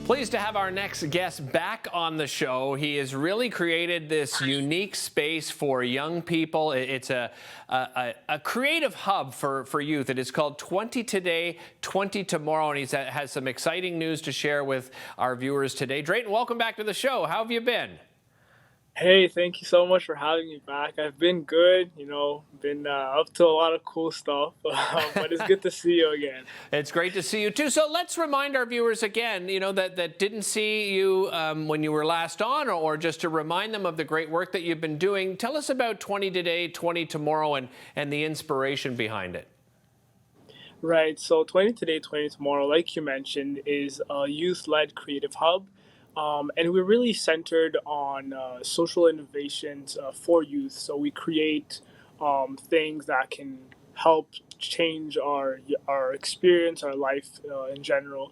Pleased to have our next guest back on the show. He has really created this unique space for young people. It's a creative hub for youth. It is called 20 Today, 20 Tomorrow, and he has some exciting news to share with our viewers today. Drayton, welcome back to the show. How have you been? Hey, thank you so much for having me back. I've been good, been up to a lot of cool stuff, but it's good to see you again. It's great to see you too. So let's remind our viewers again, that didn't see you when you were last on, or just to remind them of the great work that you've been doing. Tell us about 20 Today, 20 Tomorrow, and the inspiration behind it. Right, so 20 Today, 20 Tomorrow, like you mentioned, is a youth-led creative hub. And we're really centered on social innovations for youth. So we create things that can help change our experience, our life in general,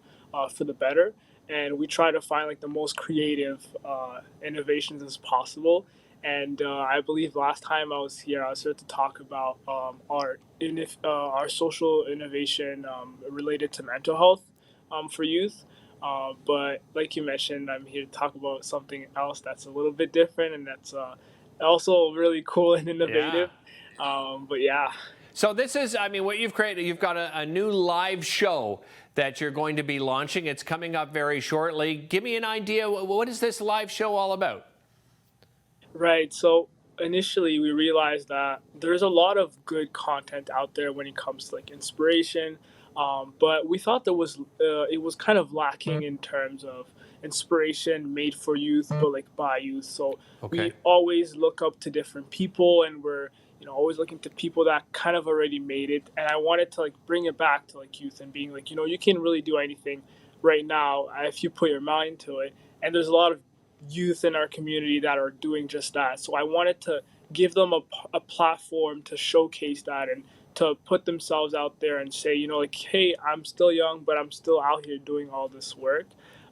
for the better. And we try to find like the most creative innovations as possible. And I believe last time I was here to talk about our social innovation related to mental health for youth. But like you mentioned, I'm here to talk about something else that's a little bit different, and that's also really cool and Yeah. innovative. But yeah. So this is, what you've created. You've got a new live show that you're going to be launching. It's coming up very shortly. Give me an idea. What is this live show all about? Right. So initially, we realized that there's a lot of good content out there when it comes to like inspiration, but we thought it was kind of lacking in terms of inspiration made for youth, but like by youth. So we Okay. always look up to different people, and we're always looking to people that kind of already made it. And I wanted to like bring it back to like youth and being like, you can really do anything right now if you put your mind to it. And there's a lot of youth in our community that are doing just that. So I wanted to give them a platform to showcase that and to put themselves out there and say, like, hey, I'm still young, but I'm still out here doing all this work.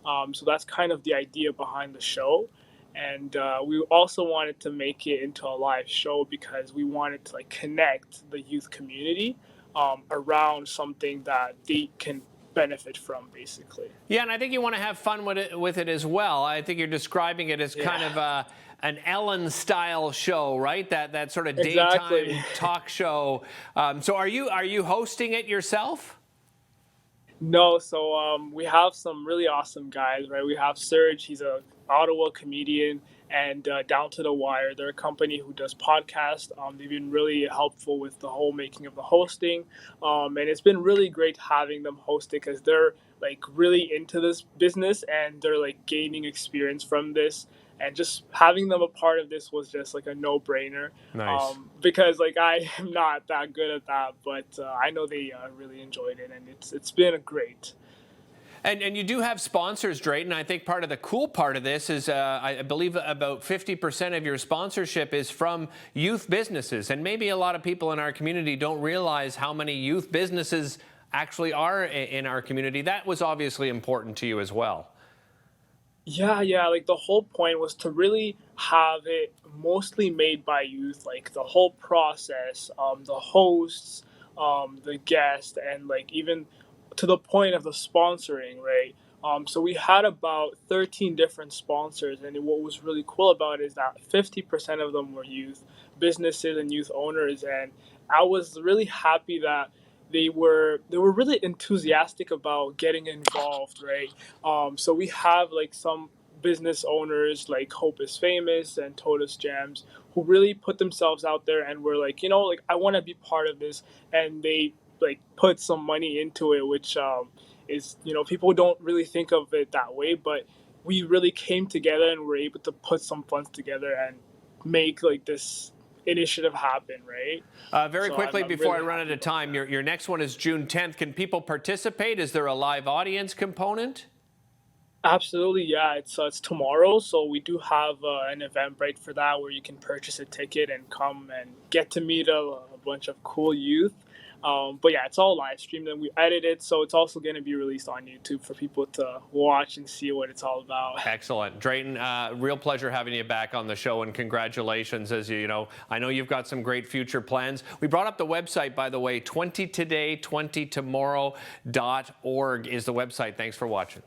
So that's kind of the idea behind the show. And we also wanted to make it into a live show because we wanted to like connect the youth community around something that they can benefit from, basically. Yeah, and I think you want to have fun with it as well. I think you're describing it as kind Yeah, of an Ellen-style show, right? That sort of exactly. daytime talk show. So are you hosting it yourself? No, so we have some really awesome guys, right? We have Serge, he's a Ottawa comedian, and Down to the Wire. They're a company who does podcasts. They've been really helpful with the whole making of the hosting, and it's been really great having them host it because they're like really into this business and they're like gaining experience from this. And just having them a part of this was just like a no-brainer, Nice. because like I am not that good at that, but I know they really enjoyed it, and it's been a great. And you do have sponsors, Drayton. I think part of the cool part of this is I believe about 50% of your sponsorship is from youth businesses. And maybe a lot of people in our community don't realize how many youth businesses actually are in our community. That was obviously important to you as well. Yeah, yeah, like the whole point was to really have it mostly made by youth, like the whole process, the hosts, the guests, and like even to the point of the sponsoring, right? So we had about 13 different sponsors, and what was really cool about it is that 50% of them were youth businesses and youth owners, and I was really happy that they were really enthusiastic about getting involved, right? So we have like some business owners like Hope is Famous and Totus Jams who really put themselves out there and were like, like I want to be part of this, and they like put some money into it, which is people don't really think of it that way, but we really came together and were able to put some funds together and make like this initiative happen, right? Very So quickly, I'm before I really run out happy of about time, that. your next one is June 10th. Can people participate? Is there a live audience component? Absolutely, yeah. It's tomorrow, so we do have an Eventbrite for that where you can purchase a ticket and come and get to meet a bunch of cool youth. But yeah, it's all live streamed and we edit it, so it's also going to be released on YouTube for people to watch and see what it's all about. Excellent. Drayton, real pleasure having you back on the show, and congratulations. As I know you've got some great future plans. We brought up the website, by the way, 20today, 20tomorrow.org is the website. Thanks for watching.